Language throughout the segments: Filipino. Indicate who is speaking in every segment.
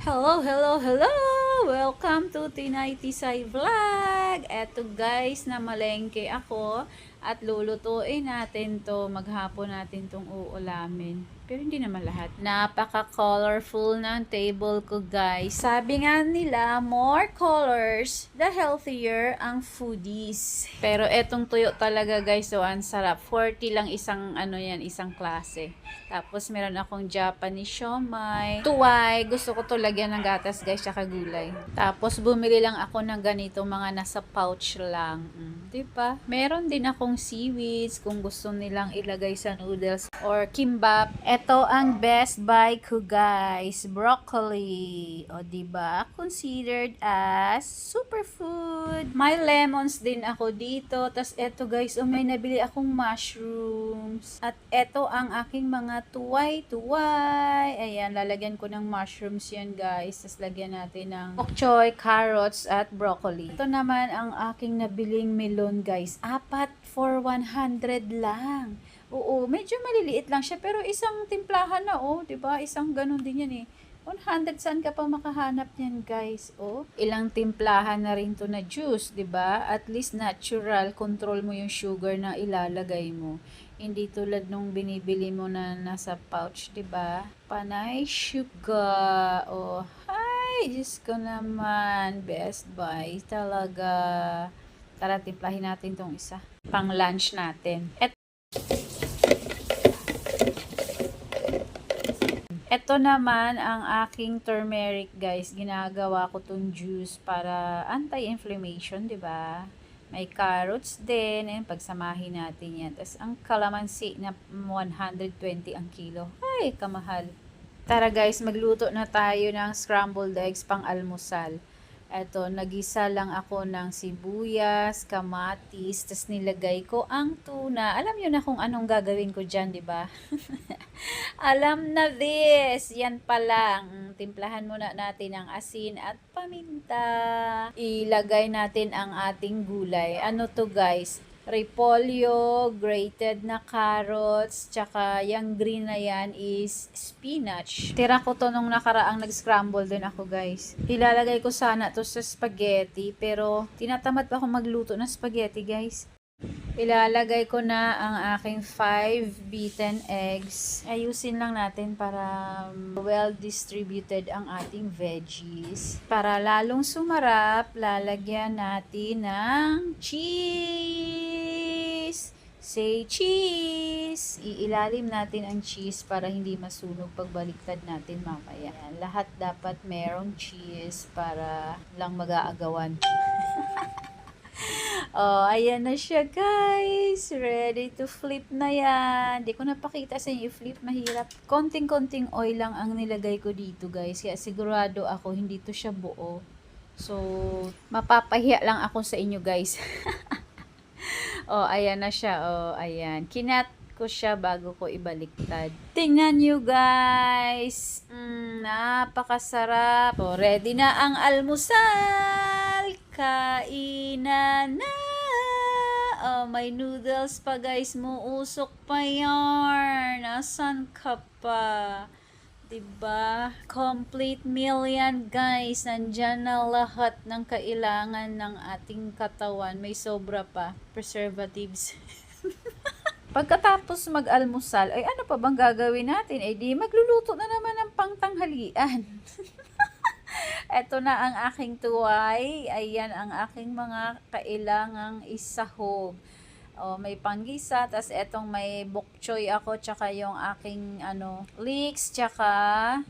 Speaker 1: Hello, hello, hello! Welcome to Tinay Tisay Vlog! Eto guys, namalengke ako at lulutuin natin to, maghapon natin tong uulamin. Pero hindi naman lahat. Napaka-colorful ng table ko guys. Sabi nga nila, more colors, the healthier ang foodies. Pero etong tuyo talaga guys, so ang sarap. 40 lang isang isang klase. Tapos meron akong Japanese siomai. Tuway, gusto ko to lagyan ng gatas guys, tsaka gulay. Tapos bumili lang ako ng ganito, mga nasa pouch lang. Diba? Meron din akong seaweeds kung gusto nilang ilagay sa noodles or kimbap. Ito ang best buy ko guys, broccoli. O diba? Considered as superfood. May lemons din ako dito. Tapos eto guys, may nabili akong mushrooms. At eto ang aking mga tuway-tuway. Ayan, lalagyan ko ng mushrooms yan guys. Tapos lagyan natin ng bok choy, carrots, at broccoli. Ito naman ang aking nabiling melon guys. 4 for 100 lang. Oo, medyo maliliit lang siya. Pero isang timplahan na diba? Isang ganun din yan 100, saan ka pa makahanap niyan guys? Ilang timplahan na rin to na juice, 'di ba? At least natural, control mo yung sugar na ilalagay mo. Hindi tulad nung binibili mo na nasa pouch, 'di ba? Panay sugar. Hi, Diyos ko naman. Best buy talaga. Tara, timplahin natin tong isa. Pang lunch natin. Ito naman ang aking turmeric guys. Ginagawa ko tong juice para anti-inflammation, 'di ba? May carrots din, pagsamahin natin 'yan. Tapos ang calamansi na 120 ang kilo. Ay, kamahal. Tara guys, magluto na tayo ng scrambled eggs pang almusal. Eto, nagisa lang ako ng sibuyas, kamatis, tas nilagay ko ang tuna. Alam niyo na kung anong gagawin ko dyan, di ba? Alam na this. Yan pa lang. Timplahan muna natin ang asin at paminta. Ilagay natin ang ating gulay. Ano to guys? Repolyo, grated na carrots, tsaka yung green na yan is spinach. Tira ko to nung nakaraang nag-scramble din ako guys. Ilalagay ko sana to sa spaghetti, pero tinatamad pa ako magluto ng spaghetti guys. Ilalagay ko na ang aking 5 beaten eggs. Ayusin lang natin para well distributed ang ating veggies. Para lalong sumarap, lalagyan natin ng cheese. Say cheese! Iilalim natin ang cheese para hindi masunog pagbaliktad natin mamaya. Lahat dapat merong cheese para lang mag-aagawan. Ayan na siya guys. Ready to flip na yan. Hindi ko napakita sa inyo flip. Mahirap. Konting-konting oil lang ang nilagay ko dito guys. Kaya sigurado ako hindi to siya buo. So, mapapahiya lang ako sa inyo guys. Ayan na siya. Ayan. Kinat ko siya bago ko ibaliktad. Tingnan nyo guys. Napakasarap. Ready na ang almusal. Kainan na. May noodles pa guys. Muusok pa yarn. Nasaan ka pa? Diba? Complete meal yan guys. Nandyan na lahat ng kailangan ng ating katawan. May sobra pa. Preservatives. Pagkatapos mag-almusal, ay ano pa bang gagawin natin? Di magluluto na naman ng pangtanghalian. Ito na ang aking tuway. Ayan ang aking mga kailangang isahog. May panggisa, tas etong may bok choy ako, tsaka yung aking leeks, tsaka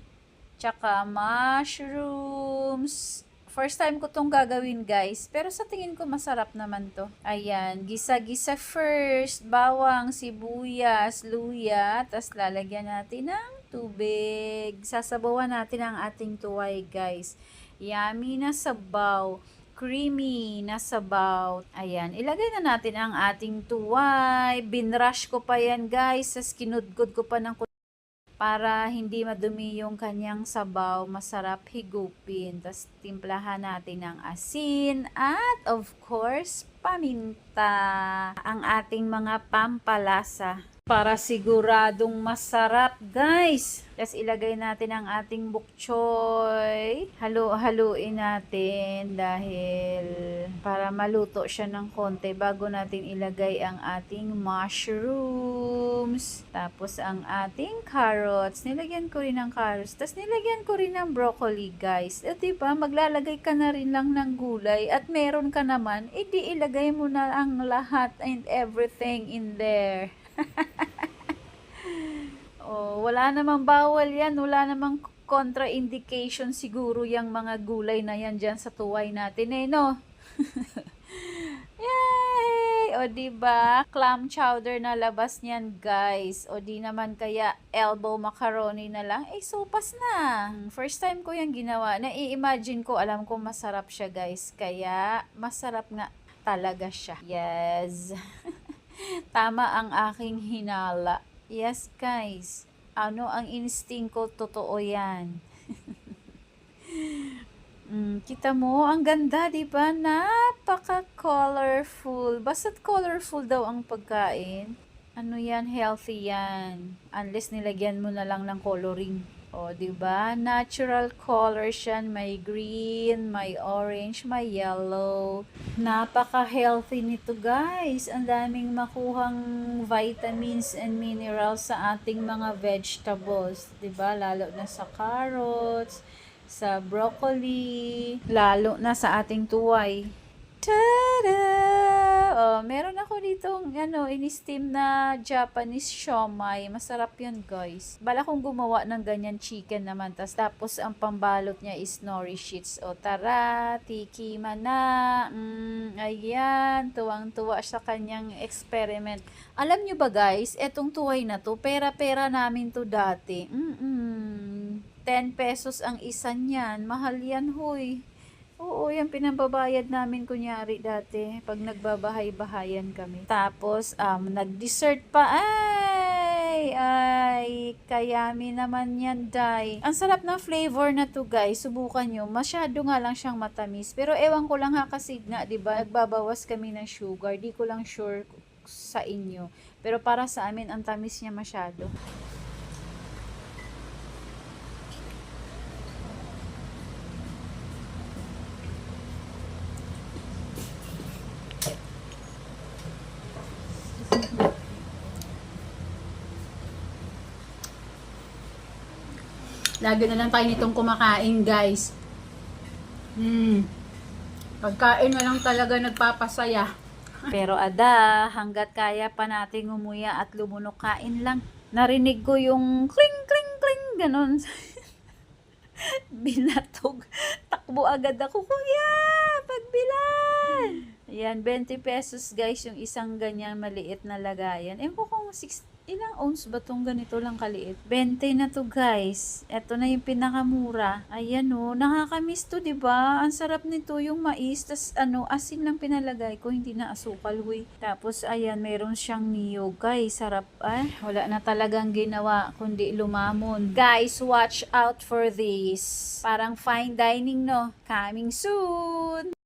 Speaker 1: mushrooms. First time ko tong gagawin guys, pero sa tingin ko masarap naman to. Ayan, gisa-gisa first, bawang, sibuyas, luya, tas lalagyan natin ng tubig. Sasabawan natin ang ating tuway guys. Yummy na sabaw, creamy na sabaw. Ayan, ilagay na natin ang ating tuway. Binrush ko pa yan guys, sas kinudgod ko pa ng para hindi madumi yung kanyang sabaw, masarap higupin. Tapos timplahan natin ng asin at of course paminta, ang ating mga pampalasa. para siguradong masarap, guys. Tapos ilagay natin ang ating bok choy. Haluin natin dahil para maluto siya ng konti bago natin ilagay ang ating mushrooms. Tapos ang ating carrots. Nilagyan ko rin ng carrots. Tapos nilagyan ko rin ng broccoli, guys. At diba, maglalagay ka na rin lang ng gulay at meron ka naman, edi ilagay mo na ang lahat and everything in there. Oh, wala namang bawal yan, wala namang contraindication siguro yung mga gulay na yan dyan sa tuway natin no? Yay! O diba, clam chowder na labas niyan, guys. O di naman kaya elbow macaroni na lang, sopas na. First time ko yung ginawa, nai-imagine ko, alam ko masarap siya, guys. Kaya masarap nga talaga siya. Yes. Tama ang aking hinala. Yes, guys. Ano ang instinct ko? Totoo yan. Kita mo, ang ganda, diba? Napaka-colorful. Basta't colorful daw ang pagkain. Ano yan? Healthy yan. Unless nilagyan mo na lang ng coloring. O, diba? Natural colors yan. May green, may orange, may yellow. Napaka-healthy nito, guys. Ang daming makuhang vitamins and minerals sa ating mga vegetables. Diba? Lalo na sa carrots, sa broccoli, lalo na sa ating tuway. Tada! Oh, meron ako ditong in-steam na Japanese siomai. Masarap 'yan, guys. Bala kong gumawa ng ganyan chicken naman. Tapos ang pambalot niya is nori sheets. O tara, tikima na. Ayan, tuwang-tuwa sa kanyang experiment. Alam nyo ba, guys, etong tuway na to, pera-pera namin to dati. 10 pesos ang isa niyan. Mahal yan, huy. Oo, yan pinababayad namin kunyari dati pag nagbabahay-bahayan kami. Tapos, nag-dessert pa. Ay, kayami naman yan, day. Ang sarap ng flavor na to, guys. Subukan nyo. Masyado nga lang siyang matamis. Pero ewan ko lang ha, kasi nga, diba, nagbabawas kami ng sugar. Di ko lang sure sa inyo. Pero para sa amin, ang tamis niya masyado. Lagi na lang tayo nitong kumakain, guys. Pagkain na lang talaga nagpapasaya. Pero hanggat kaya pa nating umuya at lumunok, kain lang. Narinig ko yung kling, kling, kling, ganon. Binatog. Takbo agad ako, kuya, pagbilan. Ayan, 20 pesos, guys, yung isang ganyan maliit na lagayan. Ewan ko kung ilang ounce ba tong ganito lang kaliit? 20 na to, guys. Ito na yung pinakamura. Ayan nakakamiss to, diba? Ang sarap nito, yung mais, tas asin lang pinalagay ko, hindi na asukal, huy. Tapos, ayan, meron siyang niyog, guys. Sarap, wala na talagang ginawa, kundi lumamon. Guys, watch out for this. Parang fine dining, no? Coming soon!